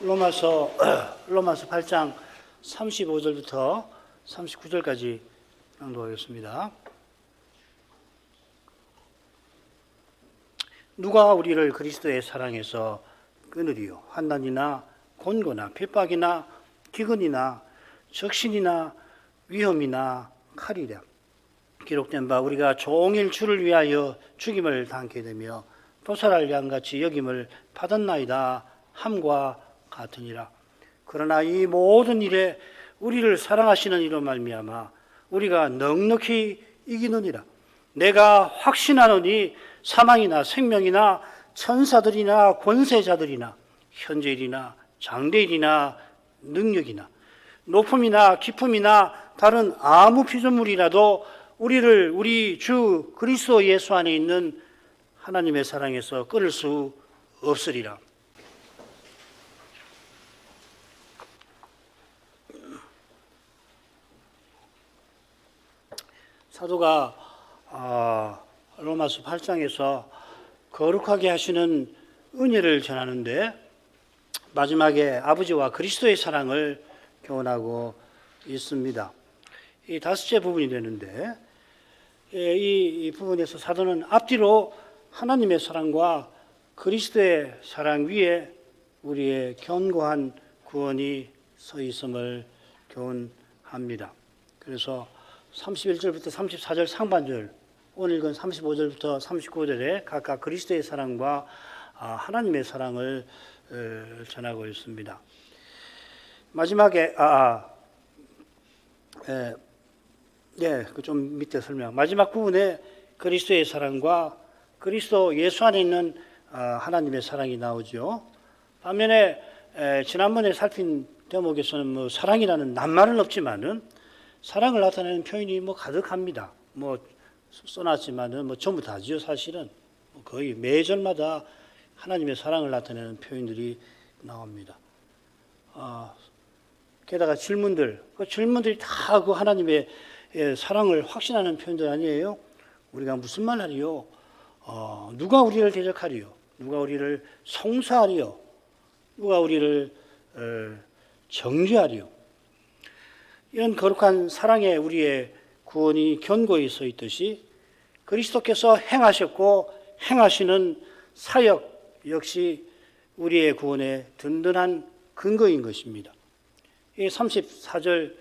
로마서 8장 35절부터 39절까지 낭독하겠습니다. 누가 우리를 그리스도의 사랑에서 끊으리요? 환난이나 곤고나 핍박이나 기근이나 적신이나 위험이나 칼이랴. 기록된 바 우리가 종일 주를 위하여 죽임을 당하게 되며 도살할 양같이 여김을 받았나이다 함과 같으니라. 그러나 이 모든 일에 우리를 사랑하시는 이로 말미암아 우리가 넉넉히 이기느니라. 내가 확신하노니 사망이나 생명이나 천사들이나 권세자들이나 현재일이나 장래일이나 능력이나 높음이나 깊음이나 다른 아무 피조물이라도 우리를 우리 주 그리스도 예수 안에 있는 하나님의 사랑에서 끊을 수 없으리라. 사도가 로마서 8장에서 거룩하게 하시는 은혜를 전하는데 마지막에 아버지와 그리스도의 사랑을 교훈하고 있습니다. 이 다섯째 부분이 되는데 이 부분에서 사도는 앞뒤로 하나님의 사랑과 그리스도의 사랑 위에 우리의 견고한 구원이 서 있음을 교훈합니다. 그래서 31절부터 34절 상반절, 오늘 읽은 35절부터 39절에 각각 그리스도의 사랑과 하나님의 사랑을 전하고 있습니다. 마지막에 좀 밑에 설명. 마지막 부분에 그리스도의 사랑과 그리스도 예수 안에 있는 하나님의 사랑이 나오죠. 반면에 지난번에 살핀 대목에서는 사랑이라는 낱말은 없지만은 사랑을 나타내는 표현이 가득합니다. 써놨지만은 전부 다지요. 사실은 거의 매절마다 하나님의 사랑을 나타내는 표현들이 나옵니다. 게다가 질문들이 다 그 하나님의 사랑을 확신하는 표현들 아니에요? 우리가 무슨 말 하리요? 누가 우리를 대적하리요? 누가 우리를 송사하리요? 누가 우리를 정죄하리요? 이런 거룩한 사랑에 우리의 구원이 견고히 서 있듯이 그리스도께서 행하셨고 행하시는 사역 역시 우리의 구원의 든든한 근거인 것입니다. 이 34절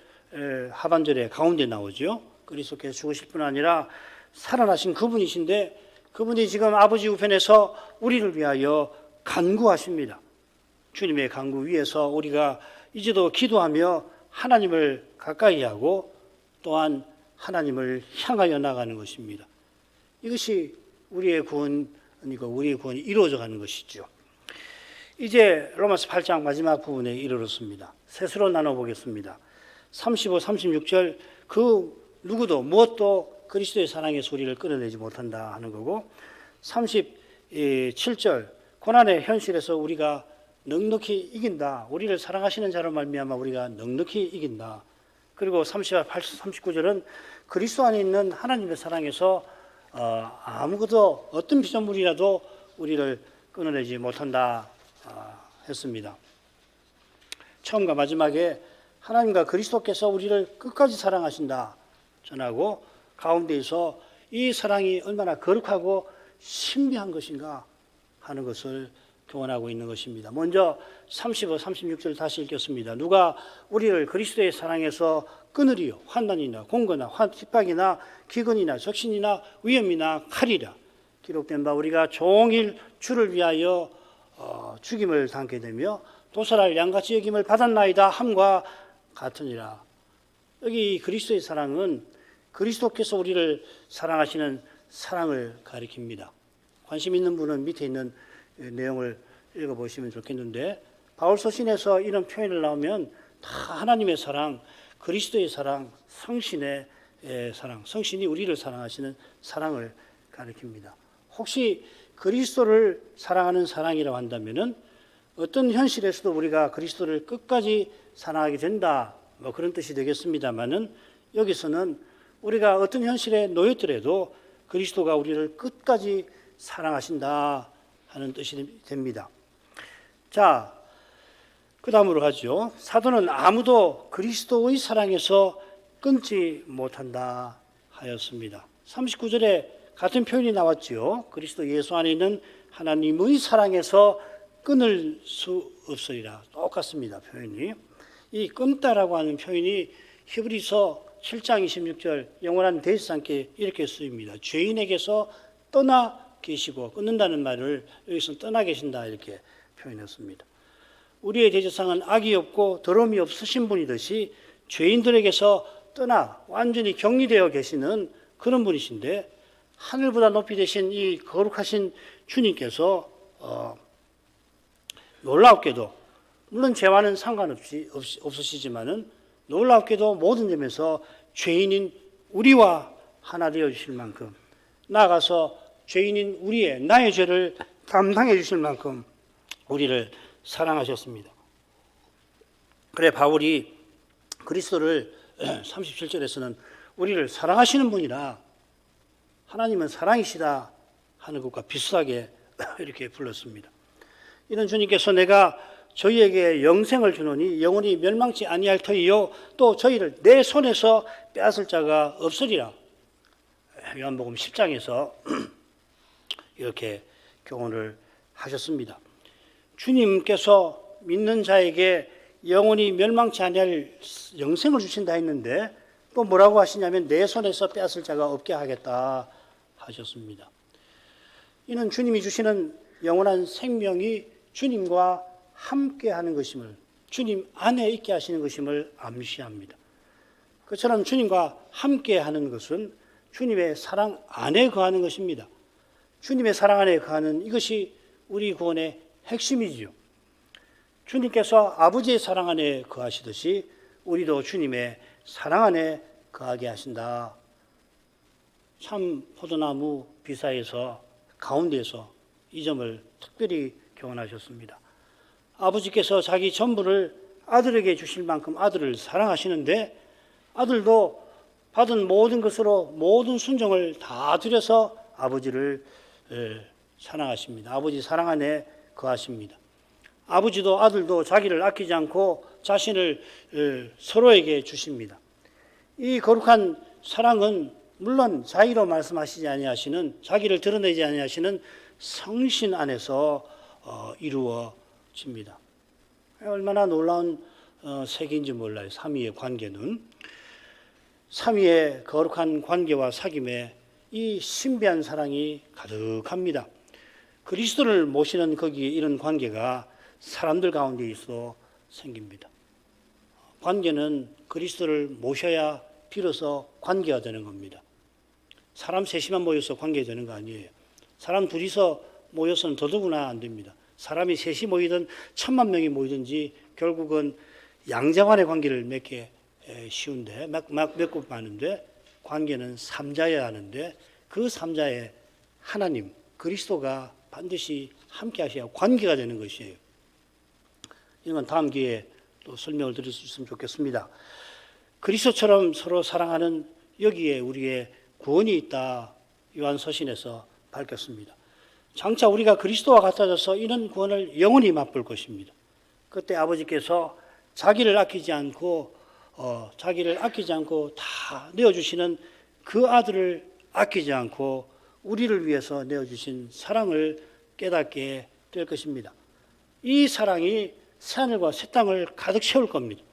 하반절에 가운데 나오죠. 그리스도께서 죽으실 뿐 아니라 살아나신 그분이신데 그분이 지금 아버지 우편에서 우리를 위하여 간구하십니다. 주님의 간구 위에서 우리가 이제도 기도하며 하나님을 가까이 하고 또한 하나님을 향하여 나가는 것입니다. 이것이 우리의 구원이 이루어져 가는 것이죠. 이제 로마서 8장 마지막 부분에 이르렀습니다. 셋으로 나눠보겠습니다. 35, 36절 그 누구도 무엇도 그리스도의 사랑에서 우리를 끊어내지 못한다 하는 거고 37절 고난의 현실에서 우리가 넉넉히 이긴다. 우리를 사랑하시는 자로 말미암아 우리가 넉넉히 이긴다. 그리고 38, 39절은 그리스도 안에 있는 하나님의 사랑에서 아무것도 어떤 피조물이라도 우리를 끊어내지 못한다 했습니다. 처음과 마지막에 하나님과 그리스도께서 우리를 끝까지 사랑하신다 전하고 가운데에서 이 사랑이 얼마나 거룩하고 신비한 것인가 하는 것을 교훈하고 있는 것입니다. 먼저 35, 36절 다시 읽겠습니다. 누가 우리를 그리스도의 사랑에서 끊으리요? 환난이나 공고나 핍박이나 기근이나 적신이나 위험이나 칼이라. 기록된 바 우리가 종일 주를 위하여 죽임을 당하게 되며 도살할 양같이 여김을 받았나이다 함과 같으니라. 여기 그리스도의 사랑은 그리스도께서 우리를 사랑하시는 사랑을 가리킵니다. 관심 있는 분은 밑에 있는 내용을 읽어보시면 좋겠는데 바울 서신에서 이런 표현을 나오면 다 하나님의 사랑, 그리스도의 사랑, 성신의 사랑, 성신이 우리를 사랑하시는 사랑을 가리킵니다. 혹시 그리스도를 사랑하는 사랑이라고 한다면은 어떤 현실에서도 우리가 그리스도를 끝까지 사랑하게 된다 그런 뜻이 되겠습니다만은 여기서는 우리가 어떤 현실에 놓였더라도 그리스도가 우리를 끝까지 사랑하신다 하는 뜻이 됩니다. 자, 그 다음으로 가죠. 사도는 아무도 그리스도의 사랑에서 끊지 못한다 하였습니다. 39절에 같은 표현이 나왔죠. 그리스도 예수 안에 있는 하나님의 사랑에서 끊을 수 없으리라. 똑같습니다. 표현이. 이 끊다라고 하는 표현이 히브리서 7장 26절 영원한 대지 않게 이렇게 쓰입니다. 죄인에게서 떠나 계시고, 끊는다는 말을 여기서 떠나 계신다 이렇게 표현했습니다. 우리의 대제사장은 악이 없고 더러움이 없으신 분이듯이 죄인들에게서 떠나 완전히 격리되어 계시는 그런 분이신데, 하늘보다 높이 되신 이 거룩하신 주님께서 놀랍게도, 물론 죄와는 상관없이 없으시지만은 놀랍게도 모든 점에서 죄인인 우리와 하나 되어 주실 만큼, 나아가서 죄인인 나의 죄를 담당해 주실 만큼 우리를 사랑하셨습니다. 그래 바울이 그리스도를 37절에서는 우리를 사랑하시는 분이라 하나님은 사랑이시다 하는 것과 비슷하게 이렇게 불렀습니다. 이런 주님께서 내가 저희에게 영생을 주노니 영원히 멸망치 아니할 터이요 또 저희를 내 손에서 빼앗을 자가 없으리라. 요한복음 10장에서 이렇게 교훈을 하셨습니다. 주님께서 믿는 자에게 영원히 멸망치 아니할 영생을 주신다 했는데 또 뭐라고 하시냐면 내 손에서 빼앗을 자가 없게 하겠다 하셨습니다. 이는 주님이 주시는 영원한 생명이 주님과 함께 하는 것임을, 주님 안에 있게 하시는 것임을 암시합니다. 그처럼 주님과 함께 하는 것은 주님의 사랑 안에 거하는 것입니다. 주님의 사랑 안에 거하는 이것이 우리 구원의 핵심이지요. 주님께서 아버지의 사랑 안에 거하시듯이 우리도 주님의 사랑 안에 거하게 하신다. 참 포도나무 비사에서 가운데에서 이 점을 특별히 교훈하셨습니다. 아버지께서 자기 전부를 아들에게 주실 만큼 아들을 사랑하시는데 아들도 받은 모든 것으로 모든 순종을 다 드려서 아버지를 사랑하십니다. 아버지 사랑 안에 거하십니다. 아버지도 아들도 자기를 아끼지 않고 자신을 서로에게 주십니다. 이 거룩한 사랑은 물론 자의로 말씀하시지 아니하시는, 자기를 드러내지 아니하시는 성신 안에서 이루어집니다. 얼마나 놀라운 세계인지 몰라요. 삼위의 관계는. 삼위의 거룩한 관계와 사귐에 이 신비한 사랑이 가득합니다. 그리스도를 모시는 거기에 이런 관계가 사람들 가운데 있어 생깁니다. 관계는 그리스도를 모셔야 비로소 관계가 되는 겁니다. 사람 셋이만 모여서 관계가 되는 거 아니에요. 사람 둘이서 모여서는 더더구나 안 됩니다. 사람이 셋이 모이든 1000만 명이 모이든지 결국은 양자간의 관계를 맺기 쉬운데 막 맺고 마는데 관계는 삼자여야 하는데 그 삼자의 하나님 그리스도가 반드시 함께 하셔야 관계가 되는 것이에요. 이건 다음 기회에 또 설명을 드릴 수 있으면 좋겠습니다. 그리스도처럼 서로 사랑하는 여기에 우리의 구원이 있다. 요한서신에서 밝혔습니다. 장차 우리가 그리스도와 같아져서 이런 구원을 영원히 맛볼 것입니다. 그때 아버지께서 자기를 아끼지 않고 다 내어주시는 그 아들을 아끼지 않고 우리를 위해서 내어주신 사랑을 깨닫게 될 것입니다. 이 사랑이 새하늘과 새 땅을 가득 채울 겁니다.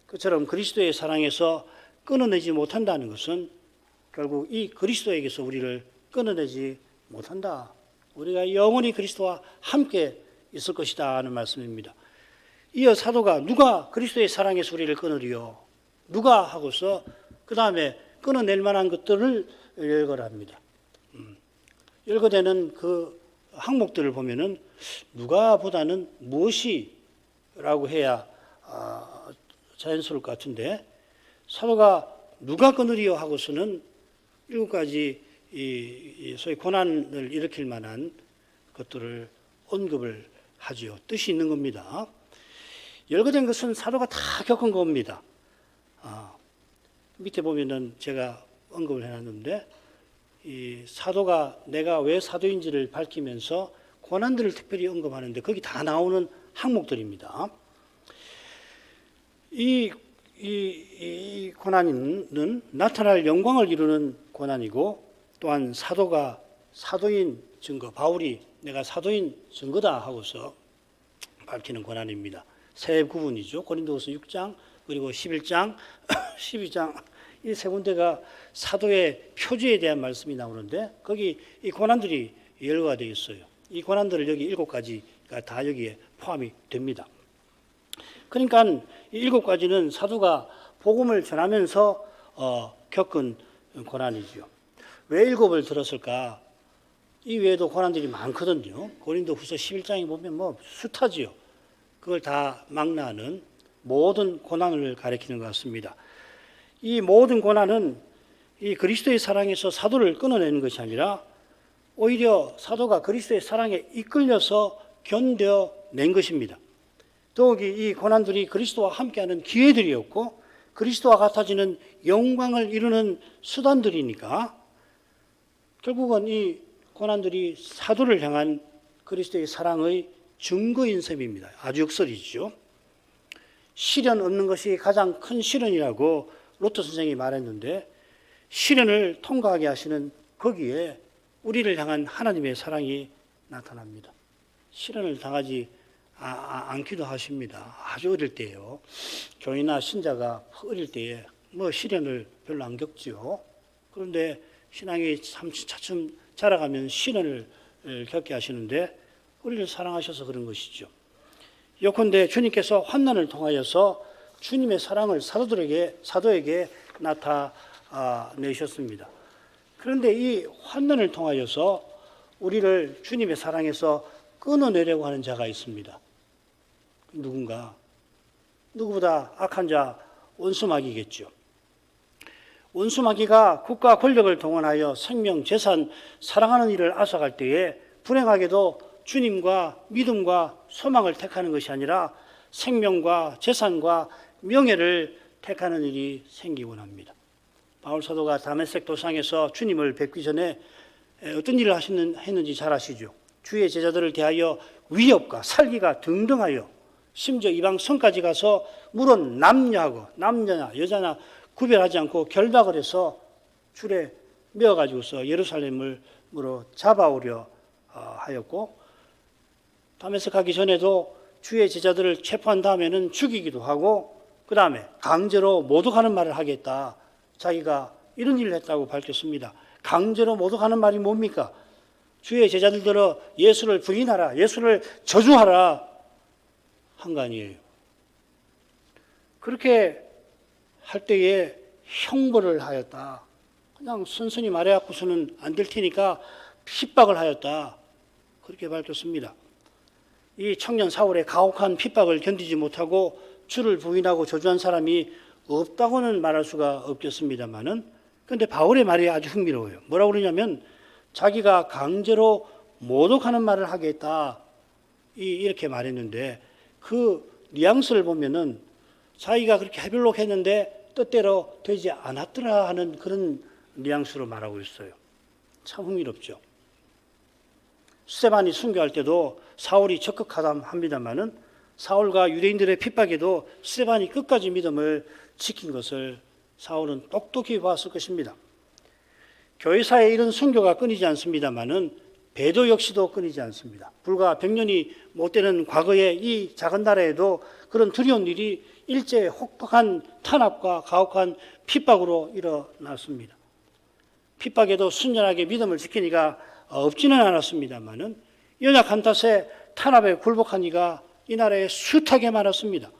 그처럼 그리스도의 사랑에서 끊어내지 못한다는 것은 결국 이 그리스도에게서 우리를 끊어내지 못한다. 우리가 영원히 그리스도와 함께 있을 것이다 하는 말씀입니다. 이어 사도가 누가 그리스도의 사랑에서 우리를 끊으리요? 누가 하고서 그 다음에 끊어낼 만한 것들을 열거합니다. 열거되는 그 항목들을 보면은 누가보다는 무엇이라고 해야 자연스러울 것 같은데 사도가 누가 끊으리요 하고서는 7가지 소위 고난을 일으킬 만한 것들을 언급을 하지요. 뜻이 있는 겁니다. 열거된 것은 사도가 다 겪은 겁니다. 밑에 보면은 제가 언급을 해놨는데 이 사도가 내가 왜 사도인지를 밝히면서 고난들을 특별히 언급하는데 거기 다 나오는 항목들입니다. 이 고난은 나타날 영광을 이루는 고난이고, 또한 사도가 사도인 증거, 바울이 내가 사도인 증거다 하고서 밝히는 고난입니다. 세 구분이죠. 고린도후서 6장, 그리고 11장, 12장, 이 세 군데가 사도의 표지에 대한 말씀이 나오는데, 거기 이 고난들이 열거가 되어 있어요. 이 고난들을 여기 7가지가 다 여기에 포함이 됩니다. 그러니까 이 7가지는 사도가 복음을 전하면서 겪은 고난이죠. 왜 7을 들었을까? 이 외에도 고난들이 많거든요. 고린도후서 11장에 보면 뭐 숱하지요. 그걸 다 망라하는 모든 고난을 가리키는 것 같습니다. 이 모든 고난은 이 그리스도의 사랑에서 사도를 끊어내는 것이 아니라 오히려 사도가 그리스도의 사랑에 이끌려서 견뎌낸 것입니다. 더욱이 이 고난들이 그리스도와 함께하는 기회들이었고, 그리스도와 같아지는 영광을 이루는 수단들이니까 결국은 이 고난들이 사도를 향한 그리스도의 사랑의 증거인 셈입니다. 아주 역설이죠. 시련 없는 것이 가장 큰 시련이라고 로트 선생이 말했는데, 시련을 통과하게 하시는 거기에 우리를 향한 하나님의 사랑이 나타납니다. 시련을 당하지 않기도 하십니다. 아주 어릴 때요. 교인이나 신자가 어릴 때에 뭐 시련을 별로 안 겪지요. 그런데 신앙이 차츰 자라가면 시련을 겪게 하시는데, 우리를 사랑하셔서 그런 것이죠. 예컨대 주님께서 환난을 통하여서 주님의 사랑을 사도에게 나타내셨습니다. 그런데 이 환난을 통하여서 우리를 주님의 사랑에서 끊어내려고 하는 자가 있습니다. 누구보다 악한 자 원수마귀겠죠. 원수마귀가 국가 권력을 동원하여 생명, 재산, 사랑하는 일을 앗아갈 때에 불행하게도 주님과 믿음과 소망을 택하는 것이 아니라 생명과 재산과 명예를 택하는 일이 생기곤 합니다. 바울 사도가 다메섹 도상에서 주님을 뵙기 전에 어떤 일을 했는지 잘 아시죠? 주의 제자들을 대하여 위협과 살기가 등등하여 심지어 이방 성까지 가서 물론 남녀나 여자나 구별하지 않고 결박을 해서 줄에 메어가지고서 예루살렘으로 잡아오려 하였고, 다메섹 가기 전에도 주의 제자들을 체포한 다음에는 죽이기도 하고, 그 다음에 강제로 모독하는 말을 하겠다. 자기가 이런 일을 했다고 밝혔습니다. 강제로 모독하는 말이 뭡니까? 주의 제자들들어 예수를 부인하라, 예수를 저주하라 한 거 아니에요. 그렇게 할 때에 형벌을 하였다. 그냥 순순히 말해갖고서는 안 될 테니까 핍박을 하였다. 그렇게 밝혔습니다. 이 청년 사울의 가혹한 핍박을 견디지 못하고 주를 부인하고 저주한 사람이 없다고는 말할 수가 없겠습니다만은, 그런데 바울의 말이 아주 흥미로워요. 뭐라고 그러냐면, 자기가 강제로 모독하는 말을 하겠다 이렇게 말했는데, 그 뉘앙스를 보면은 자기가 그렇게 해별록 했는데 뜻대로 되지 않았더라 하는 그런 뉘앙스로 말하고 있어요. 참 흥미롭죠. 스데반이 순교할 때도 사울이 적극하답합니다마는 사울과 유대인들의 핍박에도 스데반이 끝까지 믿음을 지킨 것을 사울은 똑똑히 봤을 것입니다. 교회사에 이런 순교가 끊이지 않습니다마는 배도 역시도 끊이지 않습니다. 불과 100년이 못 되는 과거의 이 작은 나라에도 그런 두려운 일이 일제히 혹독한 탄압과 가혹한 핍박으로 일어났습니다. 핍박에도 순전하게 믿음을 지킨 이가 없지는 않았습니다마는 연약한 탓에 탄압에 굴복한 이가 이 나라에 숱하게 많았습니다.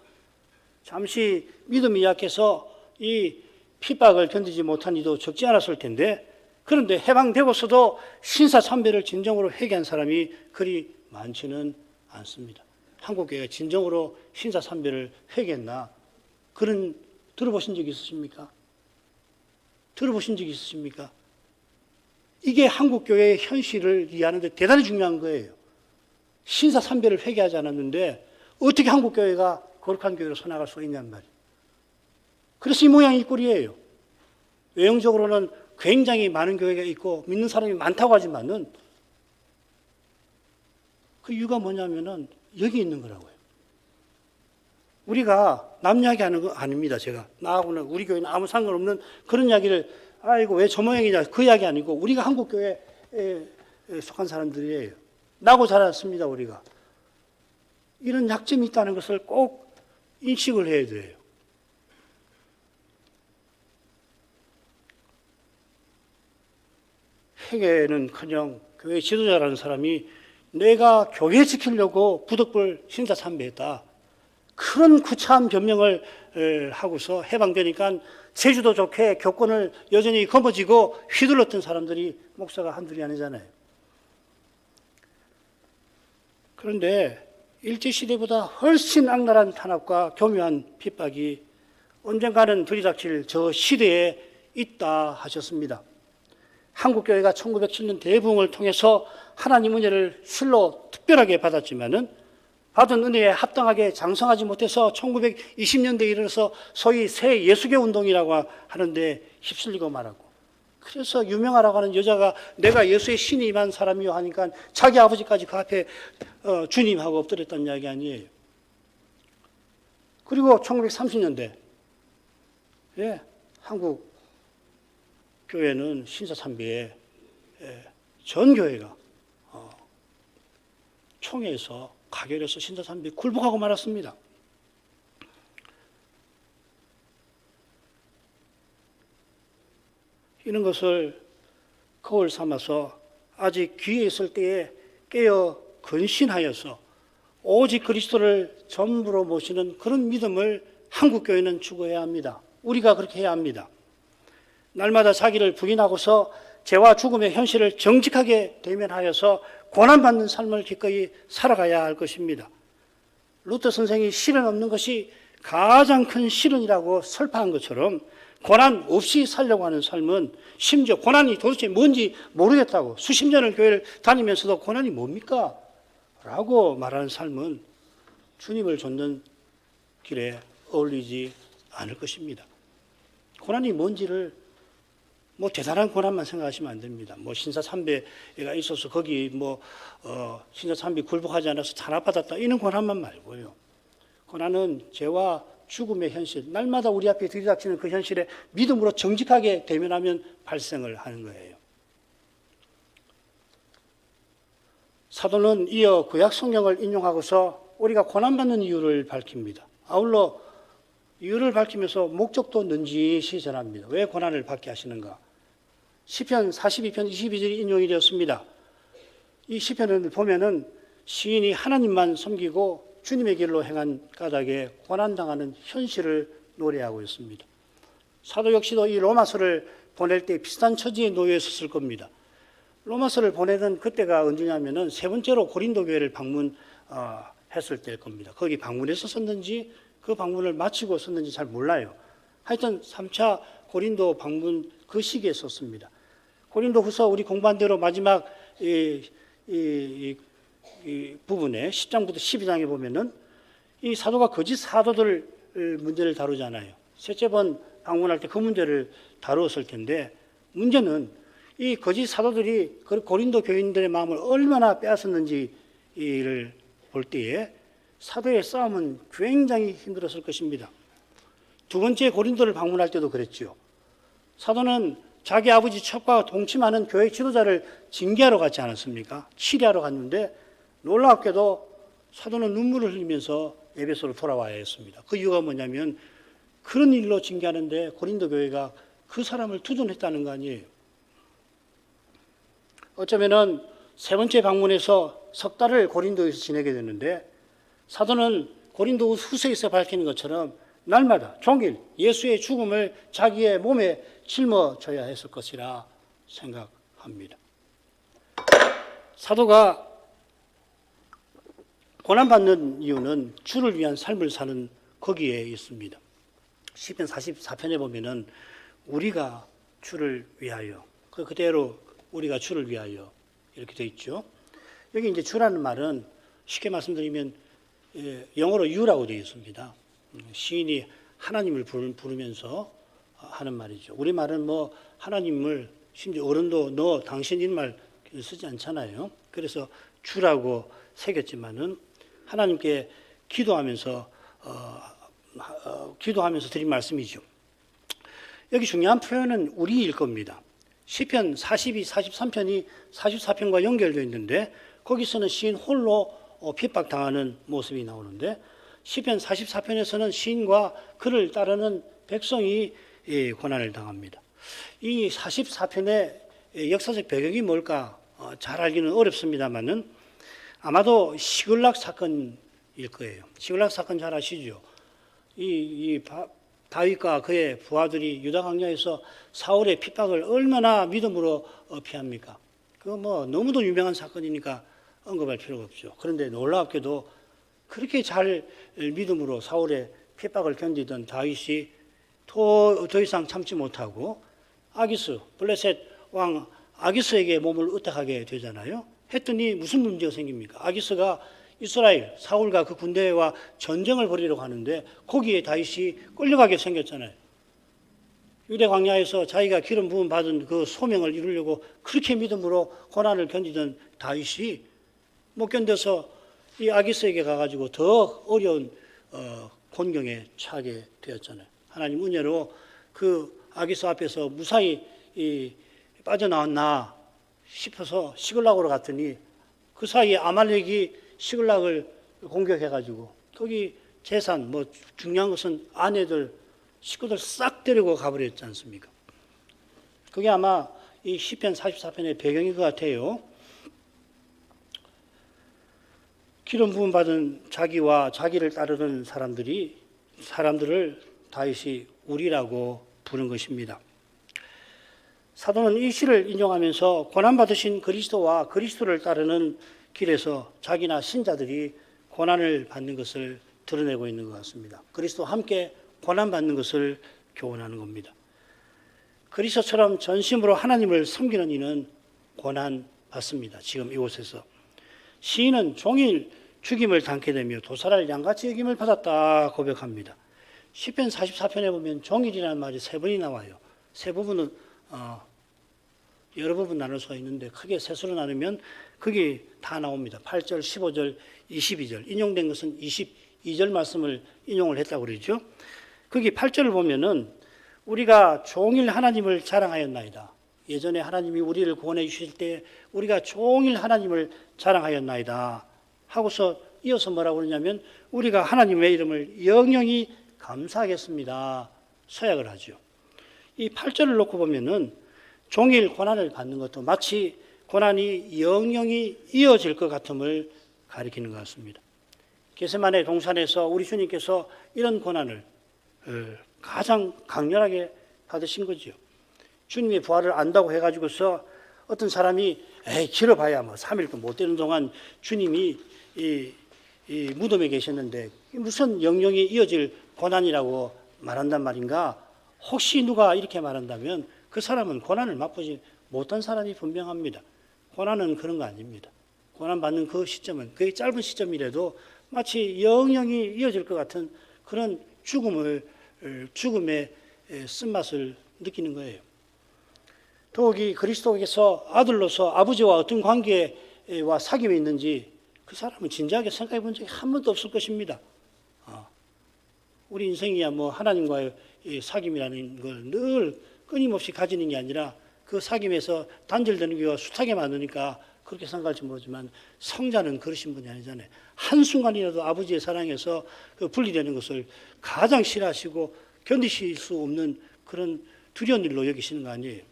잠시 믿음이 약해서 이 핍박을 견디지 못한 이도 적지 않았을 텐데, 그런데 해방되고서도 신사참배를 진정으로 회개한 사람이 그리 많지는 않습니다. 한국교회가 진정으로 신사참배를 회개했나? 그런 들어보신 적 있으십니까? 들어보신 적 있으십니까? 이게 한국교회의 현실을 이해하는 데 대단히 중요한 거예요. 신사참배를 회개하지 않았는데 어떻게 한국교회가 거룩한 교회로 서나갈 수 있냔 말이에요. 그래서 이 모양이 이 꼴이에요. 외형적으로는 굉장히 많은 교회가 있고 믿는 사람이 많다고 하지만은 그 이유가 뭐냐면은 여기 있는 거라고요. 우리가 남 이야기하는 거 아닙니다. 제가 나하고는 우리 교회는 아무 상관없는 그런 이야기를 아이고 왜 저 모양이냐 그 이야기 아니고 우리가 한국 교회에 속한 사람들이에요. 나고 자랐습니다. 우리가 이런 약점이 있다는 것을 꼭 인식을 해야 돼요. 회개는커녕 교회 지도자라는 사람이 내가 교회 지키려고 부덕불 신사참배했다. 그런 구차한 변명을 하고서 해방되니까 제주도 좋게 교권을 여전히 거머쥐고 휘둘렀던 사람들이 목사가 한둘이 아니잖아요. 그런데 일제시대보다 훨씬 악랄한 탄압과 교묘한 핍박이 언젠가는 들이닥칠 저 시대에 있다 하셨습니다. 한국교회가 1907년 대부흥을 통해서 하나님 은혜를 실로 특별하게 받았지만은 받은 은혜에 합당하게 장성하지 못해서 1920년대에 이르러서 소위 새 예수교 운동이라고 하는데 휩쓸리고 말하고, 그래서 유명하라고 하는 여자가 내가 예수의 신이 임한 사람이요 하니까 자기 아버지까지 그 앞에 주님하고 엎드렸다는 이야기 아니에요. 그리고 1930년대 한국 교회는 신사참배에 전 교회가 총회에서 가결해서 신사참배에 굴복하고 말았습니다. 이런 것을 거울 삼아서 아직 귀에 있을 때에 깨어 근신하여서 오직 그리스도를 전부로 모시는 그런 믿음을 한국교회는 추구해야 합니다. 우리가 그렇게 해야 합니다. 날마다 자기를 부인하고서 죄와 죽음의 현실을 정직하게 대면하여서 고난받는 삶을 기꺼이 살아가야 할 것입니다. 루터 선생이 실현 없는 것이 가장 큰 실현이라고 설파한 것처럼 고난 없이 살려고 하는 삶은, 심지어 고난이 도대체 뭔지 모르겠다고 수십 년을 교회를 다니면서도 고난이 뭡니까? 라고 말하는 삶은 주님을 좇는 길에 어울리지 않을 것입니다. 고난이 뭔지를 대단한 고난만 생각하시면 안 됩니다. 신사참배가 있어서 거기 신사참배 굴복하지 않아서 탄압받았다 이런 고난만 말고요. 고난은 죄와 죽음의 현실, 날마다 우리 앞에 들이닥치는 그 현실에 믿음으로 정직하게 대면하면 발생을 하는 거예요. 사도는 이어 구약 성경을 인용하고서 우리가 고난받는 이유를 밝힙니다. 아울러 이유를 밝히면서 목적도 넌지시 전합니다. 왜 고난을 받게 하시는가? 시편 42편 22절이 인용이 되었습니다. 이 시편을 보면은 시인이 하나님만 섬기고 주님의 길로 행한 까닭에 고난당하는 현실을 노래하고 있습니다. 사도 역시도 이 로마서를 보낼 때 비슷한 처지에 놓여 있었을 겁니다. 로마서를 보내던 그때가 언제냐면은 세 번째로 고린도 교회를 방문했을 때일 겁니다. 거기 방문해서 썼는지 그 방문을 마치고 썼는지 잘 몰라요. 하여튼 3차 고린도 방문 그 시기에 썼습니다. 고린도 후서 우리 공부한 대로 마지막 이 부분에 10장부터 12장에 보면은 이 사도가 거짓 사도들 문제를 다루잖아요. 셋째 번 방문할 때 그 문제를 다루었을 텐데, 문제는 이 거짓 사도들이 고린도 교인들의 마음을 얼마나 빼앗았는지를 볼 때에 사도의 싸움은 굉장히 힘들었을 것입니다. 두 번째 고린도를 방문할 때도 그랬죠. 사도는 자기 아버지 첩과 동침하는 교회 지도자를 징계하러 갔지 않았습니까? 치리하러 갔는데 놀랍게도 사도는 눈물을 흘리면서 에베소로 돌아와야 했습니다. 그 이유가 뭐냐면 그런 일로 징계하는데 고린도 교회가 그 사람을 두둔했다는 거 아니에요. 어쩌면은 세 번째 방문에서 석 달을 고린도에서 지내게 됐는데, 사도는 고린도 후서에서 밝히는 것처럼 날마다 종일 예수의 죽음을 자기의 몸에 짊어져야 했을 것이라 생각합니다. 사도가 고난받는 이유는 주를 위한 삶을 사는 거기에 있습니다. 시편 44편에 보면은 우리가 주를 위하여, 그대로 우리가 주를 위하여 이렇게 되어 있죠. 여기 이제 주라는 말은 쉽게 말씀드리면 영어로 you라고 되어 있습니다. 시인이 하나님을 부르면서 하는 말이죠. 우리 말은 하나님을, 심지어 어른도 너, 당신 이런 말 쓰지 않잖아요. 그래서 주라고 새겼지만은 하나님께 기도하면서 기도하면서 드린 말씀이죠. 여기 중요한 표현은 우리일 겁니다. 시편 42, 43편이 44편과 연결되어 있는데 거기서는 시인 홀로 핍박당하는 모습이 나오는데 시편 44편에서는 시인과 그를 따르는 백성이 고난을 당합니다. 이 44편의 역사적 배경이 뭘까 잘 알기는 어렵습니다만은 아마도 시글락 사건일 거예요. 시글락 사건 잘 아시죠? 다윗과 그의 부하들이 유다 광야에서 사울의 핍박을 얼마나 믿음으로 피합니까? 그거 뭐 너무도 유명한 사건이니까 언급할 필요가 없죠. 그런데 놀랍게도 그렇게 잘 믿음으로 사울의 핍박을 견디던 다윗이 더 이상 참지 못하고 아기스, 블레셋 왕 아기스에게 몸을 의탁하게 되잖아요. 했더니 무슨 문제가 생깁니까? 아기스가 이스라엘, 사울과 그 군대와 전쟁을 벌이려고 하는데 거기에 다윗이 끌려가게 생겼잖아요. 유대 광야에서 자기가 기름 부음 받은 그 소명을 이루려고 그렇게 믿음으로 고난을 견디던 다윗이 못 견뎌서 이 아기스에게 가가지고 더 어려운 곤경에 처하게 되었잖아요. 하나님 은혜로 그 아기스 앞에서 무사히 빠져나왔나 싶어서 시글락으로 갔더니 그 사이에 아말렉이 시글락을 공격해가지고 거기 재산 뭐 중요한 것은 아내들 식구들 싹 데리고 가버렸지 않습니까? 그게 아마 이 시편 44편의 배경인 것 같아요. 기름 부음 받은 자기와 자기를 따르는 사람들을 다윗이 우리라고 부른 것입니다. 사도는 이 시를 인용하면서 고난받으신 그리스도와 그리스도를 따르는 길에서 자기나 신자들이 고난을 받는 것을 드러내고 있는 것 같습니다. 그리스도와 함께 고난받는 것을 교훈하는 겁니다. 그리스도처럼 전심으로 하나님을 섬기는 이는 고난받습니다. 지금 이곳에서. 시인은 종일 죽임을 당케 되며 도살할 양같이 여김을 받았다 고백합니다. 시편 44편에 보면 종일이라는 말이 3번이 나와요. 세 부분은 여러 부분 나눌 수가 있는데 크게 셋으로 나누면 그게 다 나옵니다. 8절, 15절, 22절. 인용된 것은 22절 말씀을 인용을 했다고 그러죠. 거기 8절을 보면은 우리가 종일 하나님을 자랑하였나이다. 예전에 하나님이 우리를 구원해 주실 때 우리가 종일 하나님을 자랑하였나이다. 하고서 이어서 뭐라고 그러냐면 우리가 하나님의 이름을 영영히 감사하겠습니다. 서약을 하죠. 이 8절을 놓고 보면은 종일 고난을 받는 것도 마치 고난이 영영히 이어질 것 같음을 가리키는 것 같습니다. 겟세마네 동산에서 우리 주님께서 이런 고난을 가장 강렬하게 받으신 거죠. 주님의 부활을 안다고 해가지고서 어떤 사람이 길어봐야 뭐 3일도 못 되는 동안 주님이 이 무덤에 계셨는데 무슨 영영이 이어질 고난이라고 말한단 말인가? 혹시 누가 이렇게 말한다면 그 사람은 고난을 맛보지 못한 사람이 분명합니다. 고난은 그런 거 아닙니다. 고난받는 그 시점은 그게 짧은 시점이라도 마치 영영이 이어질 것 같은 그런 죽음의 쓴맛을 느끼는 거예요. 더욱이 그리스도께서 아들로서 아버지와 어떤 관계와 사귐이 있는지 그 사람은 진지하게 생각해 본 적이 한 번도 없을 것입니다. 우리 인생이야 뭐 하나님과의 사귐이라는 걸 늘 끊임없이 가지는 게 아니라 그 사귐에서 단절되는 경우가 숱하게 많으니까 그렇게 생각할지 모르지만 성자는 그러신 분이 아니잖아요. 한순간이라도 아버지의 사랑에서 그 분리되는 것을 가장 싫어하시고 견디실 수 없는 그런 두려운 일로 여기시는 거 아니에요.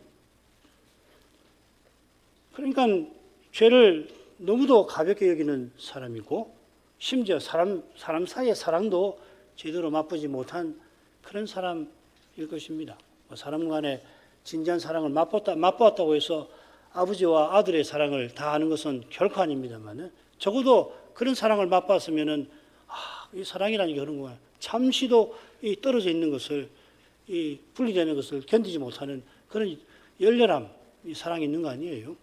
그러니까 죄를 너무도 가볍게 여기는 사람이고 심지어 사람 사이의 사랑도 제대로 맛보지 못한 그런 사람일 것입니다. 사람 간의 진지한 사랑을 맛보았다고 해서 아버지와 아들의 사랑을 다 아는 것은 결코 아닙니다만 적어도 그런 사랑을 맛봤으면은 이 사랑이라는 게 그런 거야. 잠시도 이 떨어져 있는 것을 이 분리되는 것을 견디지 못하는 그런 열렬함, 이 사랑이 있는 거 아니에요.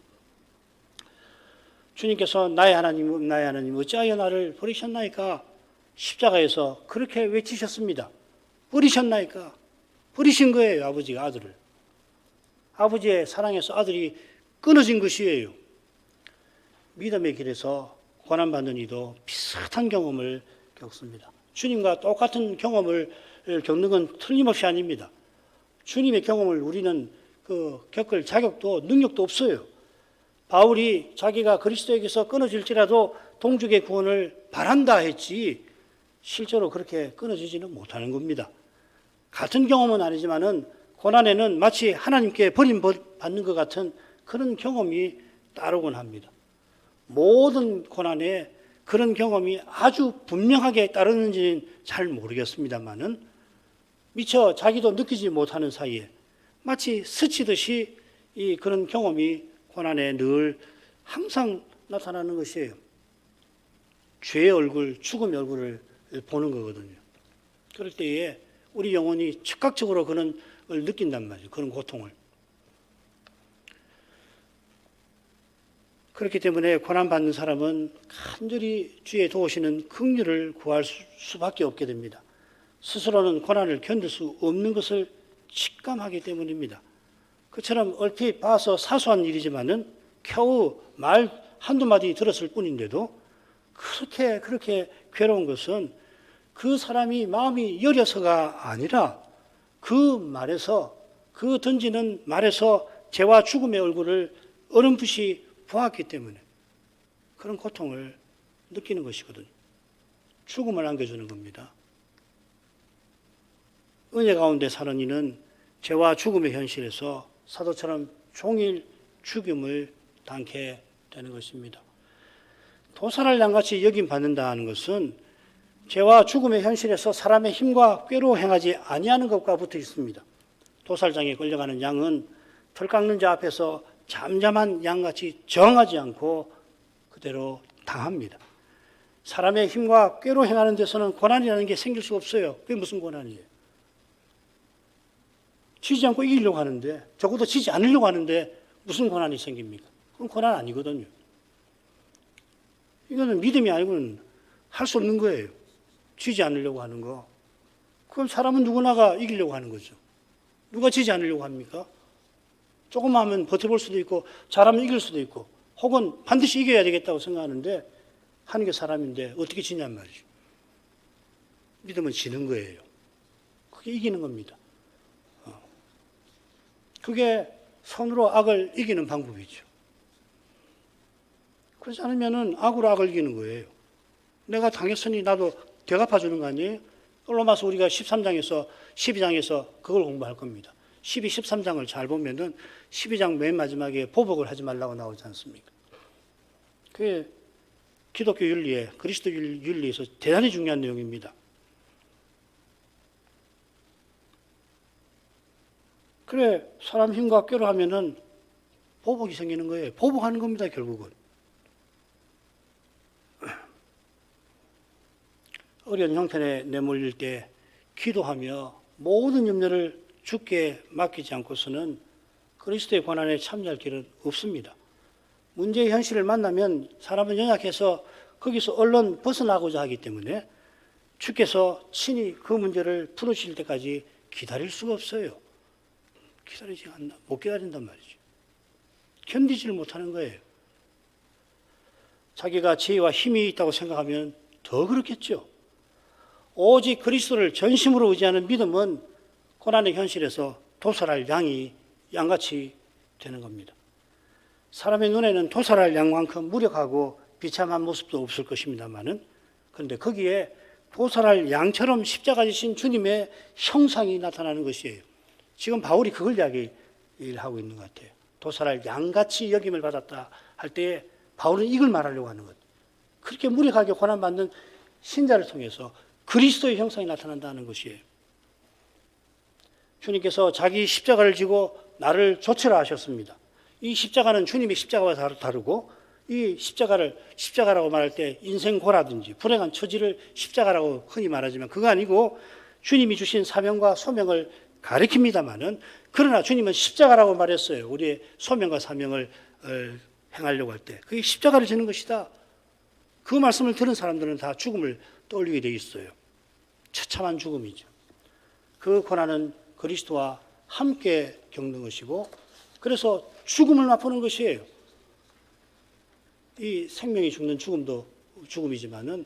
주님께서 나의 하나님 어찌하여 나를 버리셨나이까? 십자가에서 그렇게 외치셨습니다. 버리셨나이까? 버리신 거예요, 아버지가 아들을. 아버지의 사랑에서 아들이 끊어진 것이에요. 믿음의 길에서 고난받는 이도 비슷한 경험을 겪습니다. 주님과 똑같은 경험을 겪는 건 틀림없이 아닙니다. 주님의 경험을 우리는 겪을 자격도 능력도 없어요. 바울이 자기가 그리스도에게서 끊어질지라도 동족의 구원을 바란다 했지 실제로 그렇게 끊어지지는 못하는 겁니다. 같은 경험은 아니지만은 고난에는 마치 하나님께 버림받는 것 같은 그런 경험이 따르곤 합니다. 모든 고난에 그런 경험이 아주 분명하게 따르는지는 잘 모르겠습니다만은 미처 자기도 느끼지 못하는 사이에 마치 스치듯이 이 그런 경험이 고난에 늘 항상 나타나는 것이에요. 죄의 얼굴, 죽음의 얼굴을 보는 거거든요. 그럴 때에 우리 영혼이 즉각적으로 그런 걸 느낀단 말이에요. 그런 고통을. 그렇기 때문에 고난받는 사람은 간절히 주의 도우시는 긍휼을 구할 수밖에 없게 됩니다. 스스로는 고난을 견딜 수 없는 것을 직감하기 때문입니다. 그처럼 얼핏 봐서 사소한 일이지만은 겨우 말 한두 마디 들었을 뿐인데도 그렇게 괴로운 것은 그 사람이 마음이 여려서가 아니라 그 말에서, 그 던지는 말에서 죄와 죽음의 얼굴을 어렴풋이 보았기 때문에 그런 고통을 느끼는 것이거든요. 죽음을 안겨주는 겁니다. 은혜 가운데 사는 이는 죄와 죽음의 현실에서 사도처럼 종일 죽음을 당케 되는 것입니다. 도살할 양같이 여김받는다 하는 것은 죄와 죽음의 현실에서 사람의 힘과 꾀로 행하지 아니하는 것과 붙어 있습니다. 도살장에 끌려가는 양은 털 깎는 자 앞에서 잠잠한 양같이 정하지 않고 그대로 당합니다. 사람의 힘과 꾀로 행하는 데서는 고난이라는 게 생길 수 없어요. 그게 무슨 고난이에요? 지지 않고 이기려고 하는데, 적어도 지지 않으려고 하는데 무슨 고난이 생깁니까? 그건 고난 아니거든요. 이거는 믿음이 아니고는 할 수 없는 거예요. 지지 않으려고 하는 거. 그럼 사람은 누구나가 이기려고 하는 거죠. 누가 지지 않으려고 합니까? 조금만 하면 버텨볼 수도 있고 잘하면 이길 수도 있고 혹은 반드시 이겨야 되겠다고 생각하는데 하는 게 사람인데 어떻게 지냔 말이죠. 믿음은 지는 거예요. 그게 이기는 겁니다. 그게 손으로 악을 이기는 방법이죠. 그렇지 않으면은 악으로 악을 이기는 거예요. 내가 당했으니 나도 되갚아주는 거 아니에요? 로마서 우리가 13장에서 12장에서 그걸 공부할 겁니다. 12, 13장을 잘 보면은 12장 맨 마지막에 보복을 하지 말라고 나오지 않습니까? 그게 기독교 윤리에, 그리스도 윤리에서 대단히 중요한 내용입니다. 그래, 사람 힘과 꾀로 하면은 보복이 생기는 거예요. 보복하는 겁니다, 결국은. 어려운 형편에 내몰릴 때 기도하며 모든 염려를 주께 맡기지 않고서는 그리스도의 고난에 참여할 길은 없습니다. 문제의 현실을 만나면 사람은 연약해서 거기서 얼른 벗어나고자 하기 때문에 주께서 친히 그 문제를 풀으실 때까지 기다릴 수가 없어요. 기다리지 않나, 못 기다린단 말이죠. 견디지를 못하는 거예요. 자기가 지혜와 힘이 있다고 생각하면 더 그렇겠죠. 오직 그리스도를 전심으로 의지하는 믿음은 고난의 현실에서 도살할 양같이 되는 겁니다. 사람의 눈에는 도살할 양만큼 무력하고 비참한 모습도 없을 것입니다만은 그런데 거기에 도살할 양처럼 십자가 지신 주님의 형상이 나타나는 것이에요. 지금 바울이 그걸 이야기하고 있는 것 같아요. 도살할 양같이 여김을 받았다 할 때 바울은 이걸 말하려고 하는 것. 그렇게 무력하게 고난받는 신자를 통해서 그리스도의 형상이 나타난다는 것이에요. 주님께서 자기 십자가를 지고 나를 조치라 하셨습니다. 이 십자가는 주님의 십자가와 다르고 이 십자가라고 말할 때 인생고라든지 불행한 처지를 십자가라고 흔히 말하지만 그거 아니고 주님이 주신 사명과 소명을 가리킵니다마는 그러나 주님은 십자가라고 말했어요. 우리의 소명과 사명을 행하려고 할 때 그게 십자가를 지는 것이다. 그 말씀을 들은 사람들은 다 죽음을 떠올리게 돼 있어요. 처참한 죽음이죠. 그 고난은 그리스도와 함께 겪는 것이고 그래서 죽음을 맛보는 것이에요. 이 생명이 죽는 죽음도 죽음이지만은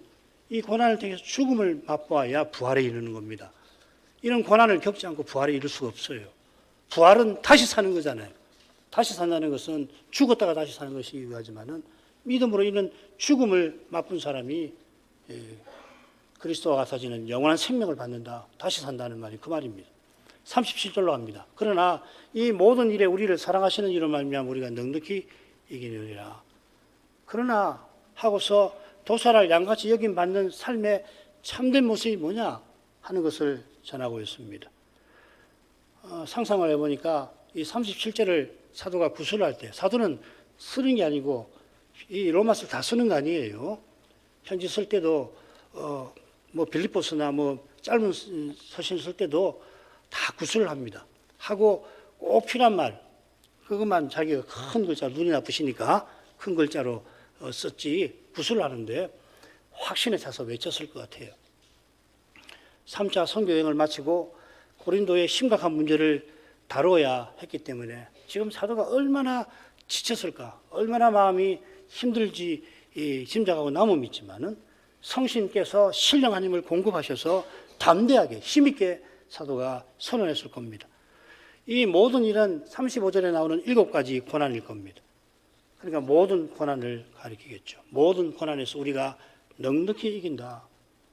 이 고난을 통해서 죽음을 맛보아야 부활에 이르는 겁니다. 이런 고난을 겪지 않고 부활에 이를 수가 없어요. 부활은 다시 사는 거잖아요. 다시 산다는 것은 죽었다가 다시 사는 것이 유효하지만은 믿음으로 이런 죽음을 맛본 사람이 그리스도와 같아지는 영원한 생명을 받는다. 다시 산다는 말이 그 말입니다. 37절로 합니다. 그러나 이 모든 일에 우리를 사랑하시는 이로 말미암아 우리가 넉넉히 이기느니라. 그러나 하고서 도살할 양같이 여김 받는 삶의 참된 모습이 뭐냐 하는 것을 전하고 있습니다. 상상을 해보니까 이 37절을 사도가 구술을 할 때 사도는 쓰는 게 아니고 이 로마서를 다 쓰는 거 아니에요. 편지 쓸 때도 뭐 빌립보서나 뭐 짧은 서신 쓸 때도 다 구술을 합니다. 하고 꼭 필요한 말 그것만 자기가 큰 글자로 눈이 나쁘시니까 큰 글자로 썼지 구술을 하는데 확신에 차서 외쳤을 것 같아요. 3차 선교여행을 마치고 고린도의 심각한 문제를 다루어야 했기 때문에 지금 사도가 얼마나 지쳤을까, 얼마나 마음이 힘들지 짐작하고 남음이 있지만은 성신께서 신령한 힘을 공급하셔서 담대하게 힘있게 사도가 선언했을 겁니다. 이 모든 일은 35절에 나오는 7가지 고난일 겁니다. 그러니까 모든 고난을 가리키겠죠. 모든 고난에서 우리가 넉넉히 이긴다.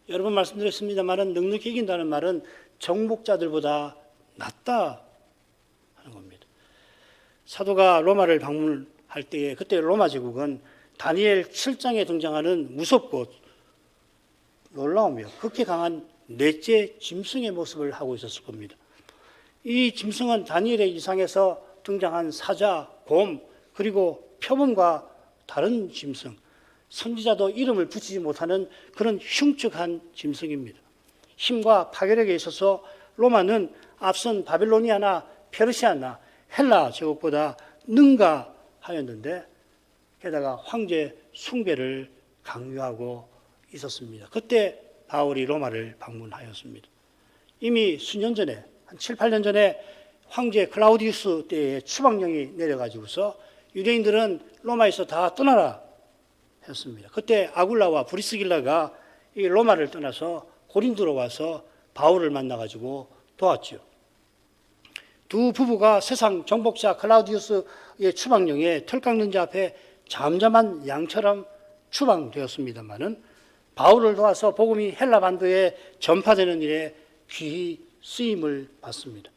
여러 번 말씀드렸습니다만 넉넉히 이긴다는 말은 정복자들보다 낫다 하는 겁니다. 사도가 로마를 방문할 때에 그때 로마 제국은 다니엘 7장에 등장하는 무섭고 놀라우며 극히 강한 넷째 짐승의 모습을 하고 있었을 겁니다. 이 짐승은 다니엘의 이상에서 등장한 사자, 곰, 그리고 표범과 다른 짐승, 선지자도 이름을 붙이지 못하는 그런 흉측한 짐승입니다. 힘과 파괴력에 있어서 로마는 앞선 바빌로니아나 페르시아나 헬라 제국보다 능가하였는데 게다가 황제 숭배를 강요하고 있었습니다. 그때 바울이 로마를 방문하였습니다. 이미 수년 전에 한 7, 8년 전에 황제 클라우디우스 때에 추방령이 내려가지고서 유대인들은 로마에서 다 떠나라 했습니다. 그때 아굴라와 브리스길라가 이 로마를 떠나서 고린도로 와서 바울을 만나가지고 도왔죠. 두 부부가 세상 정복자 클라우디우스의 추방령에 털 깎는 자 앞에 잠잠한 양처럼 추방되었습니다마는 바울을 도와서 복음이 헬라 반도에 전파되는 일에 귀히 쓰임을 받습니다.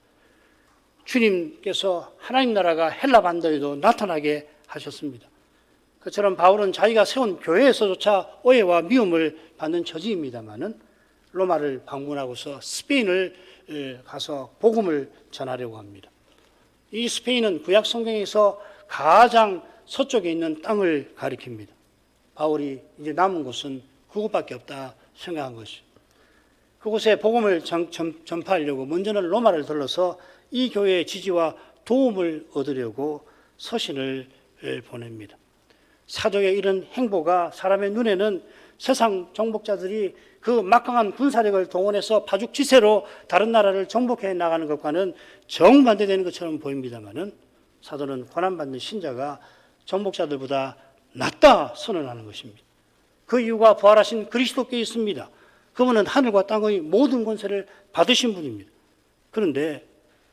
주님께서 하나님 나라가 헬라 반도에도 나타나게 하셨습니다. 그처럼 바울은 자기가 세운 교회에서조차 오해와 미움을 받는 처지입니다마는 로마를 방문하고서 스페인을 가서 복음을 전하려고 합니다. 이 스페인은 구약 성경에서 가장 서쪽에 있는 땅을 가리킵니다. 바울이 이제 남은 곳은 그곳밖에 없다 생각한 것이죠. 그곳에 복음을 전파하려고 먼저는 로마를 들러서 이 교회의 지지와 도움을 얻으려고 서신을 보냅니다. 사도의 이런 행보가 사람의 눈에는 세상 정복자들이 그 막강한 군사력을 동원해서 파죽지세로 다른 나라를 정복해 나가는 것과는 정반대되는 것처럼 보입니다만은 사도는 고난받는 신자가 정복자들보다 낫다 선언하는 것입니다. 그 이유가 부활하신 그리스도께 있습니다. 그분은 하늘과 땅의 모든 권세를 받으신 분입니다. 그런데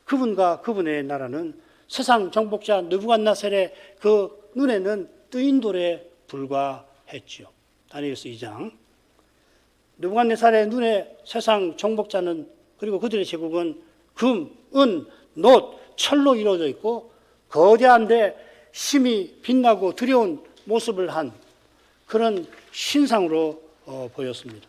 그분과 그분의 나라는 세상 정복자 느부갓네살의 그 눈에는 뜨인 돌에 불과했지요. 다니엘서 2장. 느부갓네살의 눈에 세상 정복자는 그리고 그들의 제국은 금, 은, 놋, 철로 이루어져 있고 거대한데 심히 빛나고 두려운 모습을 한 그런 신상으로 보였습니다.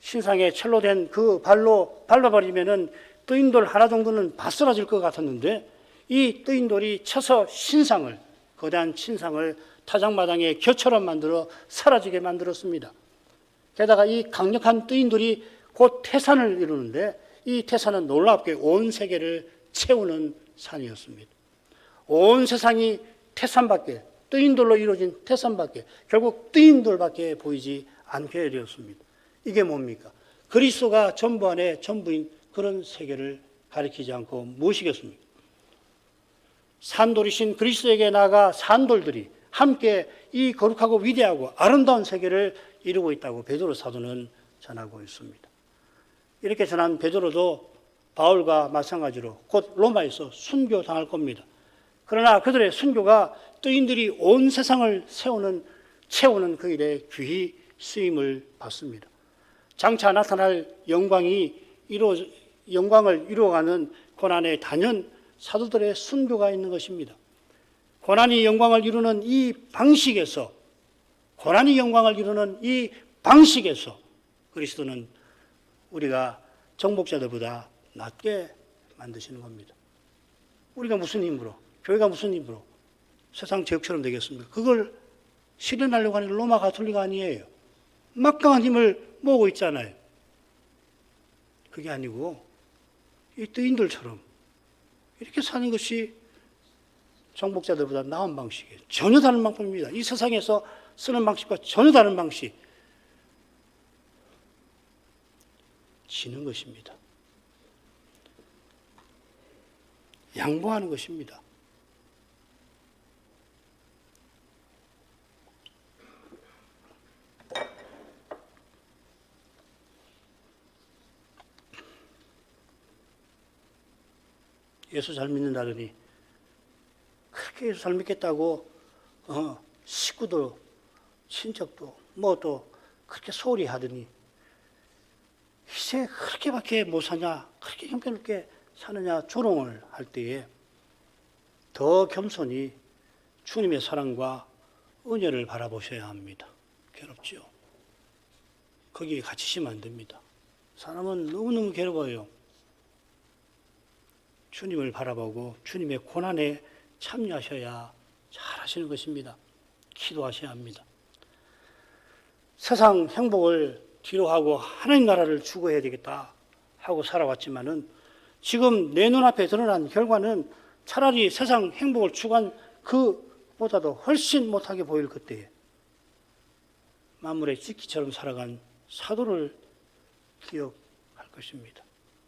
신상에 철로 된 그 발로 밟아버리면은 뜨인 돌 하나 정도는 바스라질 것 같았는데 이 뜨인 돌이 쳐서 신상을 거대한 신상을 타작마당에 겨처럼 만들어 사라지게 만들었습니다. 게다가 이 강력한 뜨인 돌이 곧 태산을 이루는데 이 태산은 놀랍게 온 세계를 채우는 산이었습니다. 온 세상이 태산밖에 뜨인 돌로 이루어진 태산밖에 결국 뜨인 돌밖에 보이지 않게 되었습니다. 이게 뭡니까? 그리스도가 전부 안에 전부인 그런 세계를 가리키지 않고 무엇이겠습니까? 산돌이신 그리스도에게 나아가 산돌들이 함께 이 거룩하고 위대하고 아름다운 세계를 이루고 있다고 베드로 사도는 전하고 있습니다. 이렇게 전한 베드로도 바울과 마찬가지로 곧 로마에서 순교당할 겁니다. 그러나 그들의 순교가 뜨인들이 온 세상을 채우는 그 일에 귀히 쓰임을 받습니다. 장차 나타날 영광을 이루어가는 고난의 단연 사도들의 순교가 있는 것입니다. 고난이 영광을 이루는 이 방식에서 그리스도는 우리가 정복자들보다 낫게 만드시는 겁니다. 우리가 무슨 힘으로, 교회가 무슨 힘으로 세상 제국처럼 되겠습니까? 그걸 실현하려고 하는 로마 가톨릭 아니에요. 막강한 힘을 모으고 있잖아요. 그게 아니고 이 뜨인들처럼 이렇게 사는 것이 정복자들보다 나은 방식이에요. 전혀 다른 방법입니다. 이 세상에서 쓰는 방식과 전혀 다른 방식. 지는 것입니다. 양보하는 것입니다. 예수 잘 믿는다더니 그렇게 예수 잘 믿겠다고 식구도 친척도 뭐 또 그렇게 소홀히 하더니 이제 그렇게밖에 못 사냐, 그렇게 형편없게 사느냐 조롱을 할 때에 더 겸손히 주님의 사랑과 은혜를 바라보셔야 합니다. 괴롭죠. 거기에 갇히시면 안 됩니다. 사람은 너무너무 괴로워요. 주님을 바라보고 주님의 고난에 참여하셔야 잘하시는 것입니다. 기도하셔야 합니다. 세상 행복을 뒤로하고 하나님 나라를 추구해야 되겠다 하고 살아왔지만은 지금 내 눈앞에 드러난 결과는 차라리 세상 행복을 추구한 그보다도 훨씬 못하게 보일 그때에 만물의 찢기처럼 살아간 사도를 기억할 것입니다.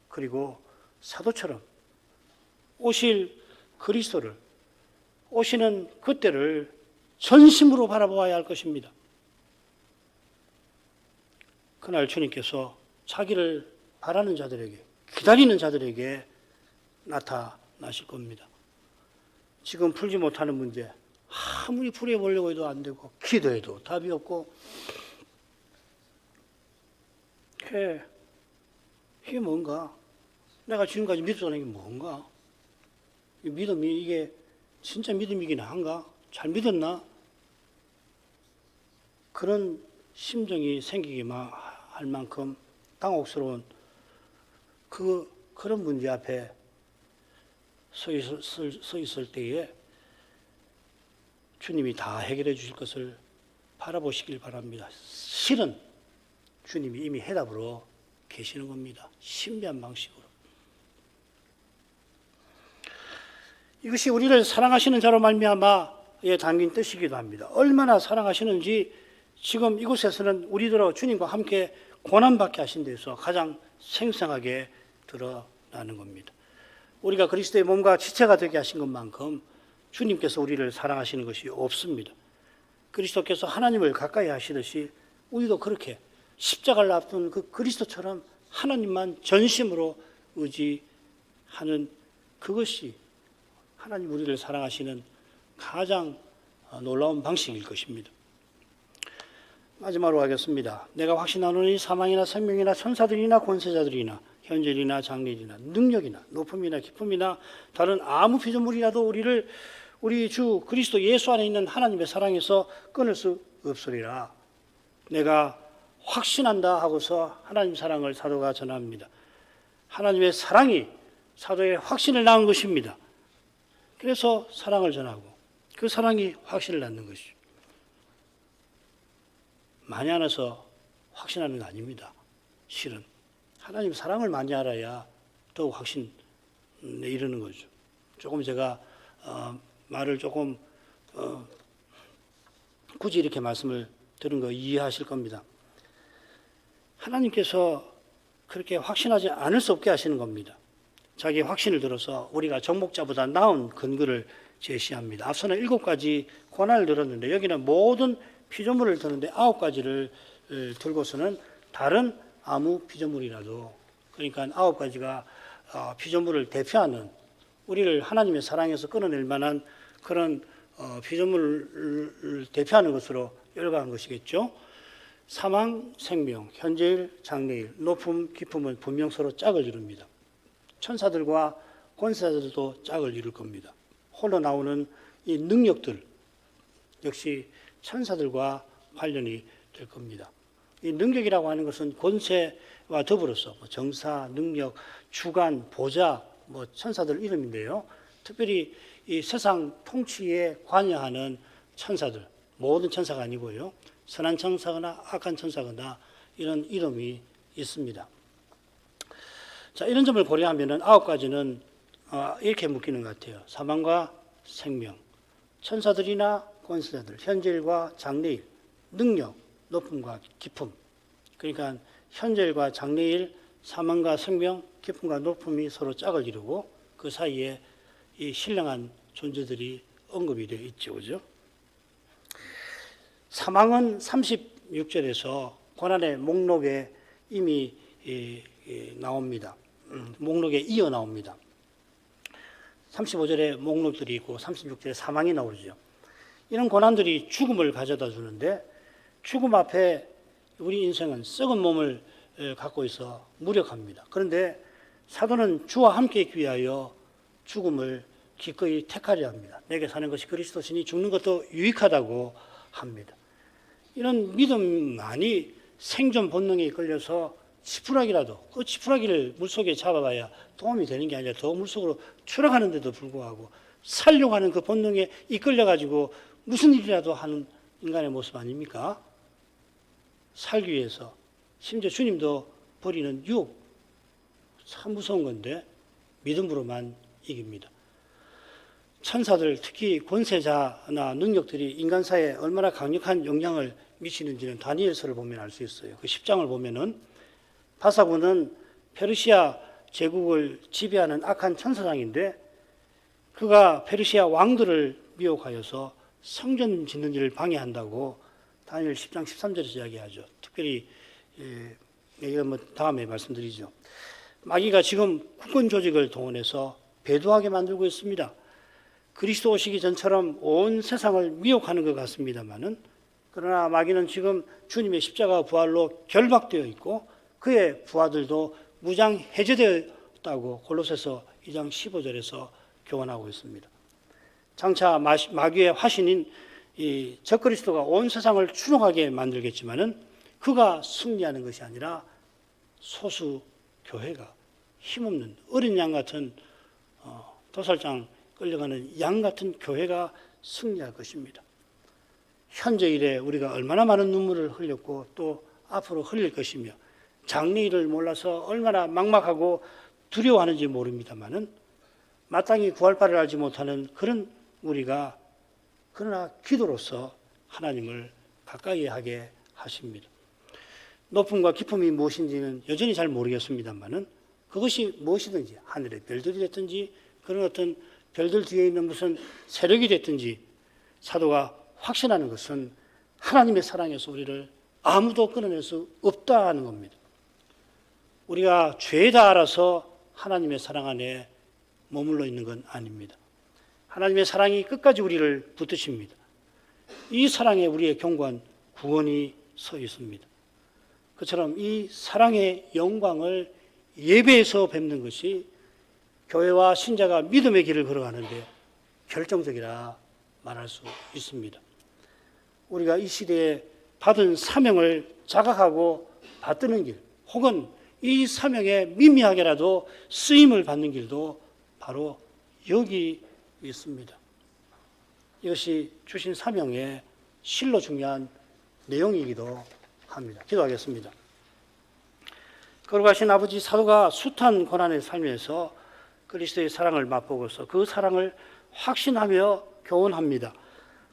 그리고 사도처럼 오실 그리스도를, 오시는 그때를 전심으로 바라보아야 할 것입니다. 그날 주님께서 자기를 바라는 자들에게, 기다리는 자들에게 나타나실 겁니다. 지금 풀지 못하는 문제, 아무리 풀어보려고 해도 안 되고, 기도해도 답이 없고, 이게 뭔가? 내가 지금까지 믿었던 게 뭔가? 이 믿음이 이게 진짜 믿음이긴 한가? 잘 믿었나? 그런 심정이 생기기만 할 만큼 당혹스러운 그런 문제 앞에 서 있을 때에 주님이 다 해결해 주실 것을 바라보시길 바랍니다. 실은 주님이 이미 해답으로 계시는 겁니다. 신비한 방식으로. 이것이 우리를 사랑하시는 자로 말미암아에 담긴 뜻이기도 합니다. 얼마나 사랑하시는지 지금 이곳에서는 우리들과 주님과 함께 고난받게 하신 데서 가장 생생하게 드러나는 겁니다. 우리가 그리스도의 몸과 지체가 되게 하신 것만큼 주님께서 우리를 사랑하시는 것이 없습니다. 그리스도께서 하나님을 가까이 하시듯이 우리도 그렇게 십자가를 앞둔 그 그리스도처럼 하나님만 전심으로 의지하는 그것이 하나님 우리를 사랑하시는 가장 놀라운 방식일 것입니다. 마지막으로 하겠습니다. 내가 확신하노니 사망이나 생명이나 천사들이나 권세자들이나 현재이나 장래이나 능력이나 높음이나 깊음이나 다른 아무 피조물이라도 우리 주 그리스도 예수 안에 있는 하나님의 사랑에서 끊을 수 없으리라. 내가 확신한다 하고서 하나님 사랑을 사도가 전합니다. 하나님의 사랑이 사도의 확신을 낳은 것입니다. 그래서 사랑을 전하고 그 사랑이 확신을 낳는 것이죠. 많이 알아서 확신하는 거 아닙니다. 실은 하나님 사랑을 많이 알아야 더욱 확신에 이르는 거죠. 조금 제가 말을 조금 굳이 이렇게 말씀을 들은 거 이해하실 겁니다. 하나님께서 그렇게 확신하지 않을 수 없게 하시는 겁니다. 자기 확신을 들어서 우리가 정복자보다 나은 근거를 제시합니다. 앞서는 7가지 고난을 들었는데 여기는 모든 피조물을 드는데 9가지를 들고서는 다른 아무 피조물이라도, 그러니까 9가지가 피조물을 대표하는, 우리를 하나님의 사랑에서 끊어낼 만한 그런 피조물을 대표하는 것으로 열거한 것이겠죠. 사망, 생명, 현재일, 장래일, 높음, 깊음은 분명 서로 짝을 이룹니다. 천사들과 권세자들도 짝을 이룰 겁니다. 홀로 나오는 이 능력들 역시 천사들과 관련이 될 겁니다. 이 능력이라고 하는 것은 권세와 더불어서 정사, 능력, 주관, 보좌, 천사들 이름인데요. 특별히 이 세상 통치에 관여하는 천사들, 모든 천사가 아니고요. 선한 천사거나 악한 천사거나 이런 이름이 있습니다. 자, 이런 점을 고려하면은 9가지는 이렇게 묶이는 것 같아요. 사망과 생명, 천사들이나 권세자들, 현재일과 장래일, 능력, 높음과 깊음. 그러니까 현재일과 장래일, 사망과 생명, 깊음과 높음이 서로 짝을 이루고 그 사이에 이 신령한 존재들이 언급이 되어 있죠. 그죠? 사망은 36절에서 고난의 목록에 이미 나옵니다. 목록에 이어 나옵니다. 35절에 목록들이 있고 36절에 사망이 나오죠. 이런 고난들이 죽음을 가져다 주는데 죽음 앞에 우리 인생은 썩은 몸을 갖고 있어 무력합니다. 그런데 사도는 주와 함께 있기 위하여 죽음을 기꺼이 택하려 합니다. 내게 사는 것이 그리스도시니 죽는 것도 유익하다고 합니다. 이런 믿음만이 생존 본능에 이끌려서 지푸라기라도 그 지푸라기를 물속에 잡아봐야 도움이 되는 게 아니라 더 물속으로 추락하는데도 불구하고 살려고 하는 그 본능에 이끌려가지고 무슨 일이라도 하는 인간의 모습 아닙니까? 살기 위해서 심지어 주님도 버리는 유혹, 참 무서운 건데 믿음으로만 이깁니다. 천사들, 특히 권세자나 능력들이 인간사에 얼마나 강력한 영향을 미치는지는 다니엘서를 보면 알 수 있어요. 그 10장을 보면은 바사군은 페르시아 제국을 지배하는 악한 천사장인데 그가 페르시아 왕들을 미혹하여서 성전 짓는 일을 방해한다고 다니엘 10장 13절에서 이야기하죠. 특별히 이건 다음에 말씀드리죠. 마귀가 지금 국군 조직을 동원해서 배도하게 만들고 있습니다. 그리스도 오시기 전처럼 온 세상을 미혹하는 것 같습니다만은 그러나 마귀는 지금 주님의 십자가 부활로 결박되어 있고 그의 부하들도 무장 해제되었다고 골로새서 2장 15절에서 교훈하고 있습니다. 장차 마귀의 화신인 이 적그리스도가 온 세상을 추종하게 만들겠지만은 그가 승리하는 것이 아니라 소수 교회가 힘없는 어린 양 같은 도살장 끌려가는 양 같은 교회가 승리할 것입니다. 현재 일에 우리가 얼마나 많은 눈물을 흘렸고 또 앞으로 흘릴 것이며 장래일을 몰라서 얼마나 막막하고 두려워하는지 모릅니다만은 마땅히 구할 바를 알지 못하는 그런 우리가 그러나 기도로서 하나님을 가까이 하게 하십니다. 높음과 깊음이 무엇인지는 여전히 잘 모르겠습니다만은 그것이 무엇이든지 하늘의 별들이 됐든지 그런 어떤 별들 뒤에 있는 무슨 세력이 됐든지 사도가 확신하는 것은 하나님의 사랑에서 우리를 아무도 끊어낼 수 없다는 겁니다. 우리가 죄다 알아서 하나님의 사랑 안에 머물러 있는 건 아닙니다. 하나님의 사랑이 끝까지 우리를 붙드십니다. 이 사랑에 우리의 견고한 구원이 서 있습니다. 그처럼 이 사랑의 영광을 예배에서 뵙는 것이 교회와 신자가 믿음의 길을 걸어가는데 결정적이라 말할 수 있습니다. 우리가 이 시대에 받은 사명을 자각하고 받드는 길, 혹은 이 사명에 미미하게라도 쓰임을 받는 길도 바로 여기 있습니다. 이것이 주신 사명의 실로 중요한 내용이기도 합니다. 기도하겠습니다. 거룩하신 아버지, 사도가 숱한 고난의 삶에서 그리스도의 사랑을 맛보고서 그 사랑을 확신하며 교훈합니다.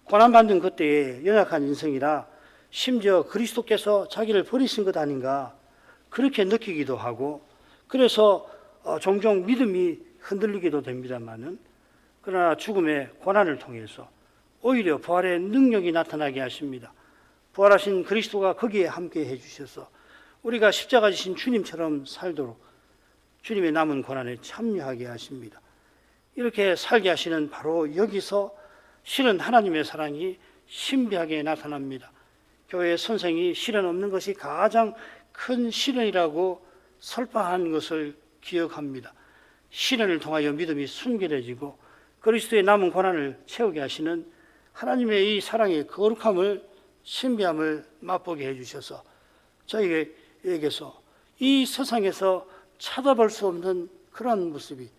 고난받는 그때의 연약한 인생이라 심지어 그리스도께서 자기를 버리신 것 아닌가 그렇게 느끼기도 하고 그래서 종종 믿음이 흔들리기도 됩니다만은 그러나 죽음의 고난을 통해서 오히려 부활의 능력이 나타나게 하십니다. 부활하신 그리스도가 거기에 함께 해주셔서 우리가 십자가 지신 주님처럼 살도록 주님의 남은 고난에 참여하게 하십니다. 이렇게 살게 하시는 바로 여기서 실은 하나님의 사랑이 신비하게 나타납니다. 교회의 선생이 실은 없는 것이 가장 큰 실현이라고 설파한 것을 기억합니다. 실현을 통하여 믿음이 순결해지고 그리스도의 남은 고난을 채우게 하시는 하나님의 이 사랑의 거룩함을, 신비함을 맛보게 해주셔서 저희에게서 이 세상에서 찾아볼 수 없는 그러한 모습이,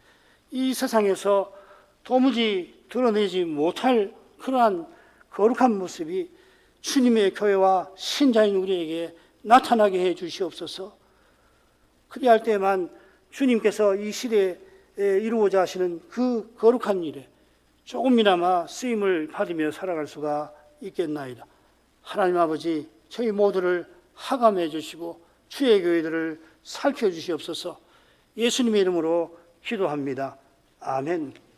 이 세상에서 도무지 드러내지 못할 그러한 거룩한 모습이 주님의 교회와 신자인 우리에게 나타나게 해 주시옵소서. 그리할 때만 주님께서 이 시대에 이루고자 하시는 그 거룩한 일에 조금이나마 쓰임을 받으며 살아갈 수가 있겠나이다. 하나님 아버지, 저희 모두를 하감해 주시고 주의 교회들을 살펴주시옵소서. 예수님의 이름으로 기도합니다. 아멘.